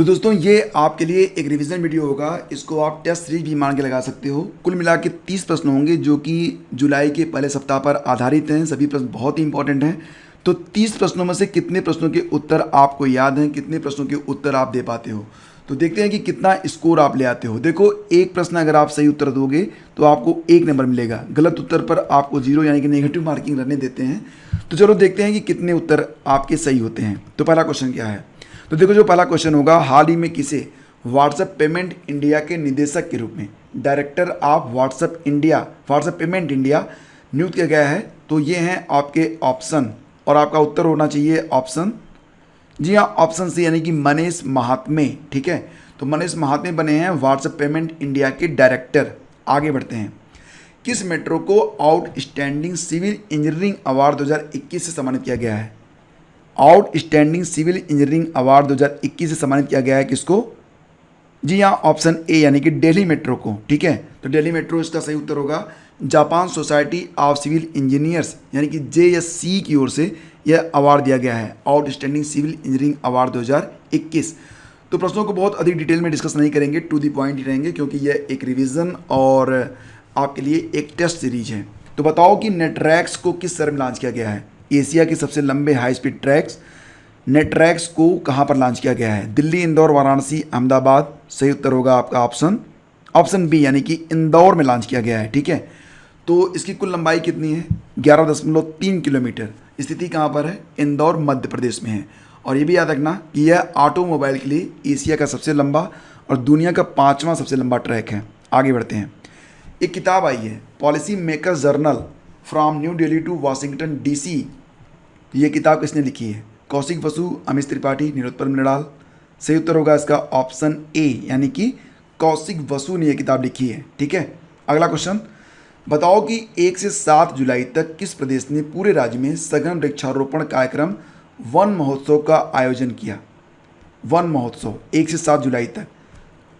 तो दोस्तों ये आपके लिए एक रिवीजन वीडियो होगा। इसको आप टेस्ट सीरीज भी मान के लगा सकते हो। कुल मिला के 30 प्रश्न होंगे जो कि जुलाई के पहले सप्ताह पर आधारित हैं। सभी प्रश्न बहुत ही इंपॉर्टेंट हैं। तो 30 प्रश्नों में से कितने प्रश्नों के उत्तर आपको याद हैं, कितने प्रश्नों के उत्तर आप दे पाते हो। तो देखते हैं कि कितना स्कोर आप ले आते हो। देखो, एक प्रश्न अगर आप सही उत्तर दोगे तो आपको 1 नंबर मिलेगा। गलत उत्तर पर आपको 0 यानी कि नेगेटिव मार्किंग रहने देते हैं। तो चलो देखते हैं कि कितने उत्तर आपके सही होते हैं। तो पहला क्वेश्चन क्या है। तो देखो, जो पहला क्वेश्चन होगा, हाल ही में किसे व्हाट्सएप पेमेंट इंडिया के निदेशक के रूप में, director of WhatsApp payment India नियुक्त किया गया है। तो ये हैं आपके ऑप्शन, और आपका उत्तर होना चाहिए ऑप्शन, जी हाँ, ऑप्शन सी यानी कि मनीष महात्मे। ठीक है, तो मनीष महात्मे बने हैं व्हाट्सएप पेमेंट इंडिया के डायरेक्टर। आगे बढ़ते हैं। किस मेट्रो को आउटस्टैंडिंग सिविल इंजीनियरिंग अवार्ड 2021 से सम्मानित किया गया है। आउटस्टैंडिंग सिविल इंजीनियरिंग अवार्ड 2021 से सम्मानित किया गया है किसको। जी हाँ, ऑप्शन ए यानी कि दिल्ली मेट्रो को। ठीक है, तो दिल्ली मेट्रो इसका सही उत्तर होगा। Japan society of civil engineers यानी कि JSC की ओर से यह अवार्ड दिया गया है, आउटस्टैंडिंग सिविल इंजीनियरिंग अवार्ड 2021। तो प्रश्नों को बहुत अधिक डिटेल में डिस्कस नहीं करेंगे, टू दी पॉइंट ही रहेंगे, क्योंकि यह एक रिवीजन और आपके लिए एक टेस्ट सीरीज है। तो बताओ कि नेटरैक्स को किस शहर में लॉन्च किया गया है। एशिया के सबसे लंबे हाई स्पीड ट्रैक्स नेटरैक्स को कहाँ पर लॉन्च किया गया है। दिल्ली, इंदौर, वाराणसी, अहमदाबाद। सही उत्तर होगा आपका ऑप्शन बी यानी कि इंदौर में लॉन्च किया गया है। ठीक है, तो इसकी कुल लंबाई कितनी है, 11.3 किलोमीटर। स्थिति कहाँ पर है, इंदौर मध्य प्रदेश में है। और ये भी याद रखना कि यह ऑटोमोबाइल के लिए एशिया का सबसे लंबा और दुनिया का 5वां सबसे लंबा ट्रैक है। आगे बढ़ते हैं। एक किताब आई है, policy maker journal from New Delhi to Washington DC। ये किताब किसने लिखी है। कौशिक बसु, अमित त्रिपाठी, निरुत्पल मृणाल। सही उत्तर होगा इसका ऑप्शन ए यानी कि कौशिक बसु ने यह किताब लिखी है। ठीक है, अगला क्वेश्चन, बताओ कि 1 से 7 जुलाई तक किस प्रदेश ने पूरे राज्य में सघन वृक्षारोपण कार्यक्रम वन महोत्सव का आयोजन किया। वन महोत्सव 1 से 7 जुलाई तक,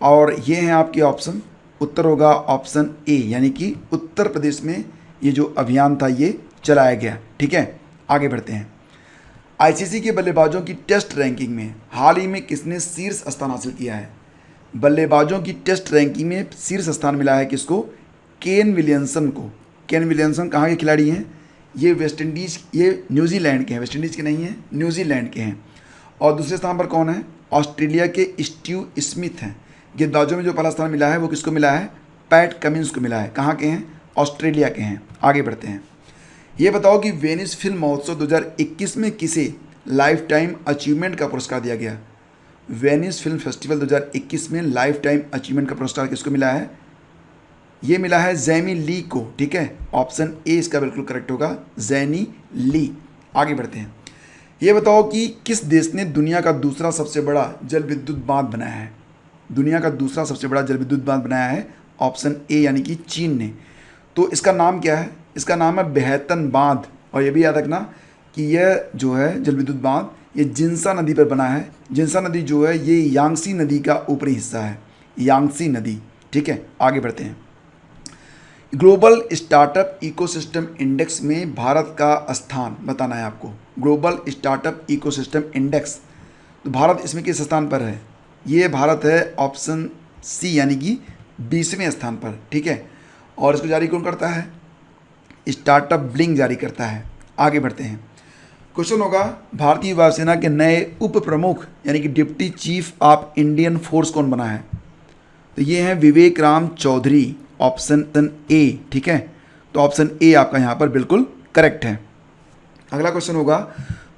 और ये हैं आपके ऑप्शन। उत्तर होगा ऑप्शन ए यानी कि उत्तर प्रदेश में ये जो अभियान था ये चलाया गया। ठीक है, आगे बढ़ते हैं। ICC के बल्लेबाजों की टेस्ट रैंकिंग में हाल ही में किसने शीर्ष स्थान हासिल किया है। बल्लेबाजों की टेस्ट रैंकिंग में शीर्ष स्थान मिला है किसको, केन विलियमसन को। केन विलियमसन कहाँ के खिलाड़ी हैं, ये वेस्ट इंडीज़, ये न्यूजीलैंड के हैं, वेस्ट इंडीज़ के नहीं हैं, न्यूजीलैंड के हैं। और दूसरे स्थान पर कौन है, ऑस्ट्रेलिया के स्टीव स्मिथ हैं। गेंदबाजों में जो पहला स्थान मिला है वो किसको मिला है, पैट कमिंस को मिला है। कहाँ के हैं, ऑस्ट्रेलिया के हैं। आगे बढ़ते हैं। ये बताओ कि वेनिस फिल्म महोत्सव 2021 में किसे लाइफ टाइम अचीवमेंट का पुरस्कार दिया गया। वेनिस फिल्म फेस्टिवल 2021 में लाइफ टाइम अचीवमेंट का पुरस्कार किसको मिला है, ये मिला है जैमी ली को। ठीक है, ऑप्शन ए इसका बिल्कुल करेक्ट होगा, जैनी ली। आगे बढ़ते हैं। ये बताओ कि किस देश ने दुनिया का दूसरा सबसे बड़ा जल विद्युत बांध बनाया है। दुनिया का दूसरा सबसे बड़ा जल विद्युत बांध बनाया है, ऑप्शन ए यानी कि चीन ने। तो इसका नाम क्या है, इसका नाम है बेहतन बांध। और ये भी याद रखना कि यह जो है जल विद्युत बांध ये जिन्सा नदी पर बना है। जिन्सा नदी जो है ये यांगसी नदी का ऊपरी हिस्सा है, यांगसी नदी। ठीक है, आगे बढ़ते हैं। ग्लोबल स्टार्टअप इकोसिस्टम इंडेक्स में भारत का स्थान बताना है आपको। ग्लोबल स्टार्टअप इकोसिस्टम इंडेक्स, तो भारत इसमें किस स्थान पर है, ये भारत है ऑप्शन सी यानी कि 20वें स्थान पर। ठीक है, और इसको जारी कौन करता है, स्टार्टअप ब्लिंक जारी करता है। आगे बढ़ते हैं। क्वेश्चन होगा, भारतीय वायुसेना के नए उप प्रमुख यानी कि deputy chief of Indian force कौन बना है। तो ये हैं विवेक राम चौधरी, ऑप्शन ए। ठीक है, तो ऑप्शन ए आपका यहाँ पर बिल्कुल करेक्ट है। अगला क्वेश्चन होगा,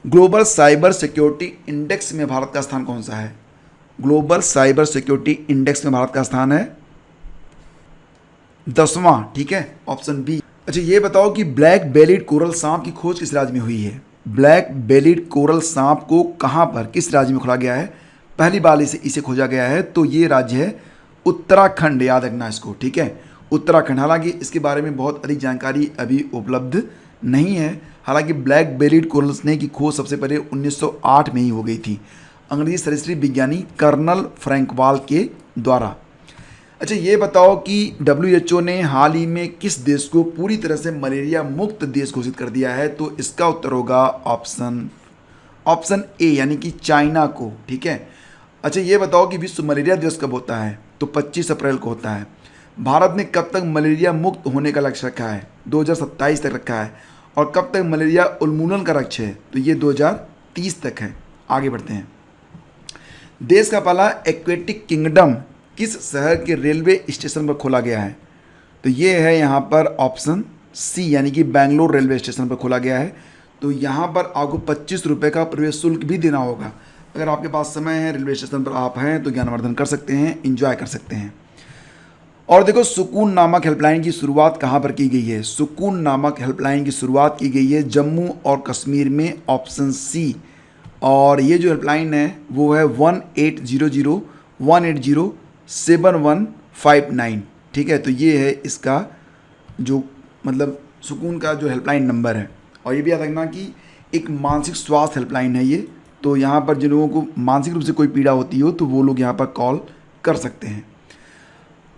ग्लोबल साइबर सिक्योरिटी इंडेक्स में भारत का स्थान कौन सा है। ग्लोबल साइबर सिक्योरिटी इंडेक्स में भारत का स्थान है 10वां। ठीक है, ऑप्शन बी। अच्छा, ये बताओ कि ब्लैक बेलिड कोरल सांप की खोज किस राज्य में हुई है। ब्लैक बेलिड कोरल सांप को कहाँ पर, किस राज्य में खोजा गया है, पहली बार इसे खोजा गया है। तो ये राज्य है उत्तराखंड, याद रखना इसको। ठीक है, उत्तराखंड। हालांकि इसके बारे में बहुत अधिक जानकारी अभी उपलब्ध नहीं है। हालांकि ब्लैक बेलिड कोरल स्नेक की खोज सबसे पहले 1908 में ही हो गई थी, अंग्रेजी सरीसृप विज्ञानी कर्नल फ्रैंकवाल के द्वारा। अच्छा, ये बताओ कि WHO ने हाल ही में किस देश को पूरी तरह से मलेरिया मुक्त देश घोषित कर दिया है। तो इसका उत्तर होगा ऑप्शन ए यानी कि चाइना को। ठीक है, अच्छा ये बताओ कि विश्व मलेरिया दिवस कब होता है? तो 25 अप्रैल को होता है। भारत ने कब तक मलेरिया मुक्त होने का लक्ष्य रखा है? 2027 तक रखा है। और कब तक मलेरिया उन्मूलन का लक्ष्य है? तो ये 2030 तक है। आगे बढ़ते हैं। देश का पहला एक्वेटिक किंगडम किस शहर के रेलवे स्टेशन पर खोला गया है? तो ये है यहाँ पर ऑप्शन सी, यानी कि बेंगलोर रेलवे स्टेशन पर खोला गया है। तो यहाँ पर आपको 25 रुपये का प्रवेश शुल्क भी देना होगा। अगर आपके पास समय है, रेलवे स्टेशन पर आप हैं, तो ज्ञानवर्धन कर सकते हैं, इंजॉय कर सकते हैं। और देखो, सुकून नामक हेल्पलाइन की शुरुआत कहाँ पर की गई है? सुकून नामक हेल्पलाइन की शुरुआत की गई है जम्मू और कश्मीर में, ऑप्शन सी। और ये जो हेल्पलाइन है वो है 1800-180-7159। ठीक है, तो ये है इसका जो मतलब सुकून का जो हेल्पलाइन नंबर है। और ये भी याद रखना कि एक मानसिक स्वास्थ्य हेल्पलाइन है ये। तो यहाँ पर जिन लोगों को मानसिक रूप से कोई पीड़ा होती हो तो वो लोग यहाँ पर कॉल कर सकते हैं।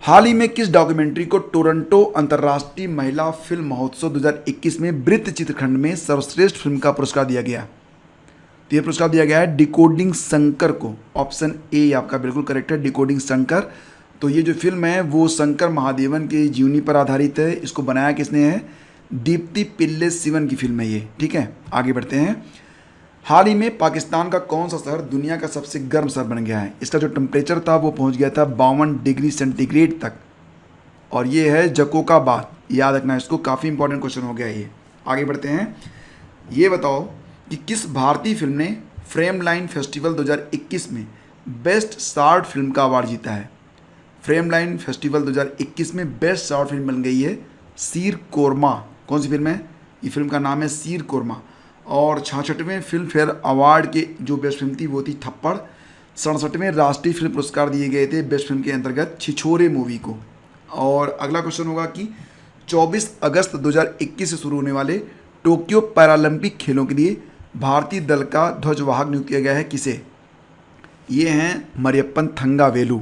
हाल ही में किस डॉक्यूमेंट्री को टोरंटो अंतर्राष्ट्रीय महिला फिल्म महोत्सव 2021 में वृत्त चित्रखंड में सर्वश्रेष्ठ फिल्म का पुरस्कार दिया गया? तो ये पुरस्कार दिया गया है डिकोडिंग शंकर को। ऑप्शन ए आपका बिल्कुल करेक्ट है, डिकोडिंग शंकर। तो ये जो फिल्म है वो शंकर महादेवन के जीवनी पर आधारित है। इसको बनाया किसने है? दीप्ति पिल्ले सिवन की फिल्म है ये। ठीक है, आगे बढ़ते हैं। हाल ही में पाकिस्तान का कौन सा शहर दुनिया का सबसे गर्म शहर बन गया है? इसका जो टेम्परेचर था वो पहुंच गया था 52 डिग्री सेंटीग्रेड तक। और ये है जकोकाबाद। याद रखना इसको, काफ़ी इंपॉर्टेंट क्वेश्चन हो गया ये। आगे बढ़ते हैं। ये बताओ कि किस भारतीय फिल्म ने फ्रेम लाइन फेस्टिवल 2021 में बेस्ट शॉर्ट फिल्म का अवार्ड जीता है? फ्रेम लाइन फेस्टिवल 2021 में बेस्ट शॉर्ट फिल्म बन गई है शीर कोरमा। कौन सी फिल्म है? ये फिल्म का नाम है शीर कोरमा। और 66वें फिल्म फेयर अवार्ड के जो बेस्ट फिल्म थी वो थी थप्पड़। 67वें राष्ट्रीय फिल्म पुरस्कार दिए गए थे बेस्ट फिल्म के अंतर्गत छिछोरे मूवी को। और अगला क्वेश्चन होगा कि 24 अगस्त 2021 से शुरू होने वाले टोक्यो पैरालंपिक खेलों के लिए भारतीय दल का ध्वजवाहक नियुक्त किया गया है किसे? ये हैं मरियप्पन थंगावेलु।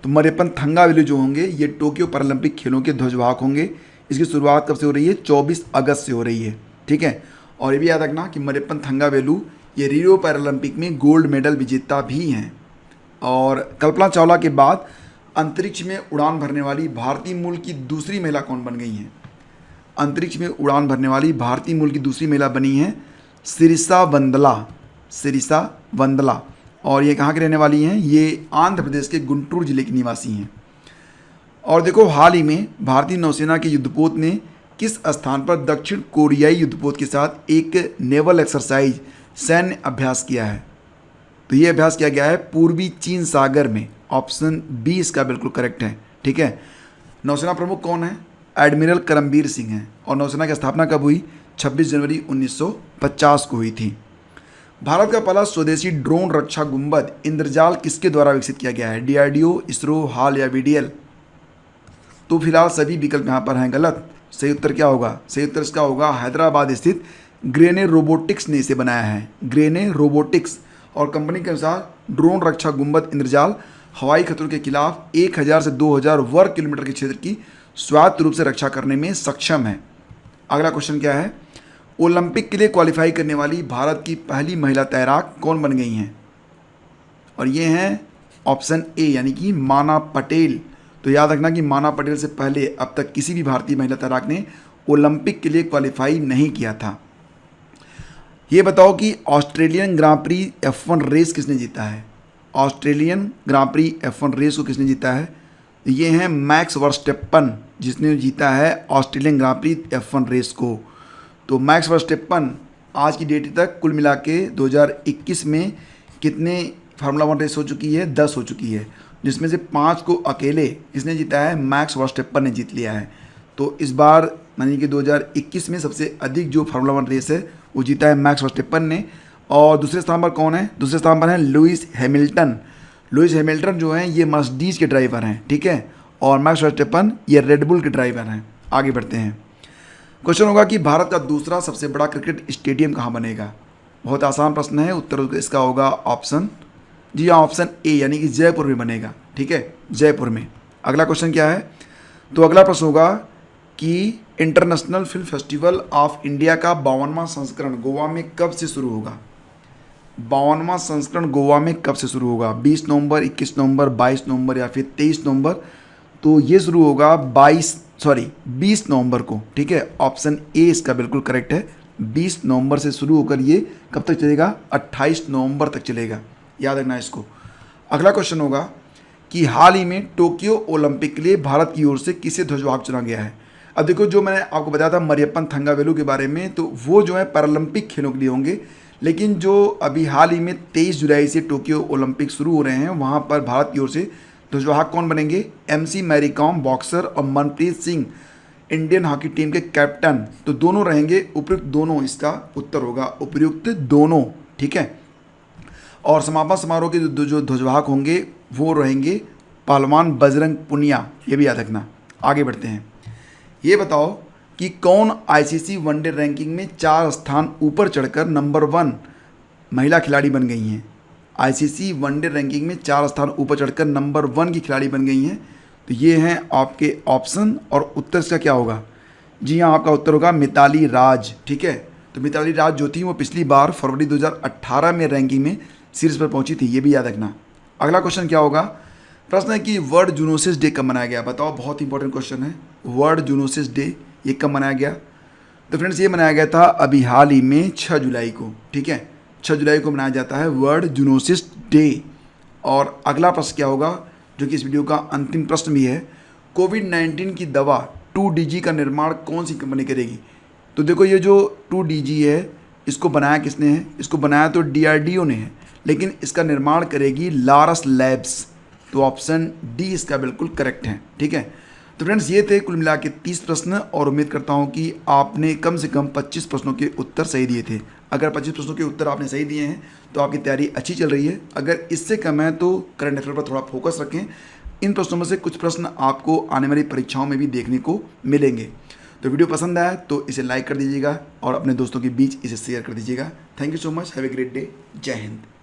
तो मरियप्पन थंगावेलु जो होंगे ये टोक्यो पैरालंपिक खेलों के ध्वजवाहक होंगे। इसकी शुरुआत कब से हो रही है? 24 अगस्त से हो रही है। ठीक है, और ये भी याद रखना कि मरियप्पन थंगावेलु ये रियो पैरालंपिक में गोल्ड मेडल विजेता भी हैं। और कल्पना चावला के बाद अंतरिक्ष में उड़ान भरने वाली भारतीय मूल की दूसरी महिला कौन बन गई हैं? अंतरिक्ष में उड़ान भरने वाली भारतीय मूल की दूसरी महिला बनी हैं सिरिसा वंदला। सिरिसा वंदला। और ये कहाँ की रहने वाली हैं? ये आंध्र प्रदेश के गुंटूर जिले की निवासी हैं। और देखो, हाल ही में भारतीय नौसेना के युद्धपोत ने किस स्थान पर दक्षिण कोरियाई युद्धपोत के साथ एक नेवल एक्सरसाइज सैन्य अभ्यास किया है? तो ये अभ्यास किया गया है पूर्वी चीन सागर में। ऑप्शन बी इसका बिल्कुल करेक्ट है। ठीक है, नौसेना प्रमुख कौन है? एडमिरल करमबीर सिंह हैं। और नौसेना की स्थापना कब हुई? 26 जनवरी 1950 को हुई थी। भारत का पहला स्वदेशी ड्रोन रक्षा गुंबद इंद्रजाल किसके द्वारा विकसित किया गया है? डीआरडीओ, इसरो, हाल या वीडीएल? तो फिलहाल सभी विकल्प यहाँ पर हैं गलत। सही उत्तर क्या होगा? सही उत्तर इसका होगा हैदराबाद स्थित ग्रेने रोबोटिक्स ने इसे बनाया है। ग्रेने रोबोटिक्स। और कंपनी के अनुसार ड्रोन रक्षा गुंबद इंद्रजाल हवाई खतरों के खिलाफ 1000 से 2000 वर्ग किलोमीटर के क्षेत्र की स्वायत्त रूप से रक्षा करने में सक्षम है। अगला क्वेश्चन क्या है? ओलंपिक के लिए क्वालिफाई करने वाली भारत की पहली महिला तैराक कौन बन गई हैं? और ये हैं ऑप्शन ए, यानी कि माना पटेल। तो याद रखना कि माना पटेल से पहले अब तक किसी भी भारतीय महिला तैराक ने ओलंपिक के लिए क्वालिफाई नहीं किया था। ये बताओ कि ऑस्ट्रेलियन ग्रां प्री F1 रेस किसने जीता है? ऑस्ट्रेलियन ग्रां प्री F1 रेस को किसने जीता है? ये हैं मैक्स वर्स्टेप्पन, जिसने जीता है ऑस्ट्रेलियन ग्रां प्री F1 रेस को। तो मैक्स वर्स्टेप्पन आज की डेट तक कुल मिला के 2021 में कितने फार्मूला 1 रेस हो चुकी है? 10 हो चुकी है, जिसमें से 5 को अकेले किसने जीता है? मैक्स वर्स्टेप्पन ने जीत लिया है। तो इस बार यानी कि 2021 में सबसे अधिक जो फार्मूला 1 रेस है वो जीता है मैक्स वर्स्टेप्पन ने। और दूसरे स्थान पर कौन है? दूसरे स्थान पर है लुइस हैमिल्टन। लुइस हैमिल्टन जो हैं ये मर्सिडीज के ड्राइवर हैं। ठीक है, और मैक्स वर्स्टेप्पन ये रेडबुल के ड्राइवर हैं। आगे बढ़ते हैं। क्वेश्चन होगा कि भारत का दूसरा सबसे बड़ा क्रिकेट स्टेडियम कहाँ बनेगा? बहुत आसान प्रश्न है। उत्तर इसका होगा ऑप्शन जी हाँ, ऑप्शन ए, यानी कि जयपुर में बनेगा। ठीक है, जयपुर में। अगला क्वेश्चन क्या है? तो अगला प्रश्न होगा कि international film festival of India का 52वां संस्करण गोवा में कब से शुरू होगा? 52वां संस्करण गोवा में कब से शुरू होगा? 20 नवंबर, 21 नवंबर, 22 नवंबर या फिर 23 नवंबर? तो ये शुरू होगा 20 नवंबर को, ठीक है। ऑप्शन ए इसका बिल्कुल करेक्ट है। 20 नवंबर से शुरू होकर ये कब तक चलेगा? 28 नवंबर तक चलेगा, याद रखना इसको। अगला क्वेश्चन होगा कि हाल ही में टोक्यो ओलंपिक के लिए भारत की ओर से किसे ध्वजवाहक चुना गया है? अब देखो, जो मैंने आपको बताया था मरियप्पन थंगावेलु के बारे में, तो वो जो है पैरालंपिक खेलों के लिए होंगे, लेकिन जो अभी हाल ही में 23 जुलाई से टोक्यो ओलंपिक शुरू हो रहे हैं, वहाँ पर भारत की ओर से ध्वजवाहक कौन बनेंगे? MC मैरी कॉम बॉक्सर और Manpreet Singh Indian hockey team के कैप्टन, तो दोनों रहेंगे। उपयुक्त दोनों इसका उत्तर होगा, उपयुक्त दोनों, ठीक है। और समापन समारोह के जो ध्वजवाहक होंगे वो रहेंगे पहलवान बजरंग पुनिया, ये भी याद रखना। आगे बढ़ते हैं। ये बताओ कि कौन ICC वनडे रैंकिंग में 4 स्थान ऊपर चढ़कर नंबर 1 महिला खिलाड़ी बन गई हैं? ICC वनडे रैंकिंग में 4 स्थान ऊपर चढ़कर नंबर 1 की खिलाड़ी बन गई हैं। तो ये हैं आपके ऑप्शन, और उत्तर इसका क्या होगा? जी हाँ, आपका उत्तर होगा मिताली राज, ठीक है। तो मिताली राज जो थी वो पिछली बार फरवरी 2018 में रैंकिंग में शीर्ष पर पहुंची थी, ये भी याद रखना। अगला क्वेश्चन क्या होगा? प्रश्न है कि वर्ल्ड जूनोसिस डे कब मनाया गया? बताओ, बहुत इंपॉर्टेंट क्वेश्चन है। वर्ल्ड जूनोसिस डे ये कब मनाया गया? तो फ्रेंड्स, ये मनाया गया था अभी हाल ही में 6 जुलाई को, ठीक है। 6 जुलाई को मनाया जाता है वर्ल्ड जूनोसिस डे। और अगला प्रश्न क्या होगा, जो कि इस वीडियो का अंतिम प्रश्न भी है? कोविड-19 की दवा 2DG का निर्माण कौन सी कंपनी करेगी? तो देखो, ये जो 2DG है, इसको बनाया किसने है? इसको बनाया तो DRDO ने है, लेकिन इसका निर्माण करेगी लारस लैब्स। तो ऑप्शन डी इसका बिल्कुल करेक्ट है, ठीक है। तो फ्रेंड्स, ये थे कुल मिला के 30 प्रश्न, और उम्मीद करता हूँ कि आपने कम से कम 25 प्रश्नों के उत्तर सही दिए थे। अगर 25 प्रश्नों के उत्तर आपने सही दिए हैं तो आपकी तैयारी अच्छी चल रही है। अगर इससे कम है तो करंट अफेयर पर थोड़ा फोकस रखें। इन प्रश्नों में से कुछ प्रश्न आपको आने वाली परीक्षाओं में भी देखने को मिलेंगे। तो वीडियो पसंद आया तो इसे लाइक कर दीजिएगा और अपने दोस्तों के बीच इसे शेयर कर दीजिएगा। Thank you so much, have a great day. जय हिंद।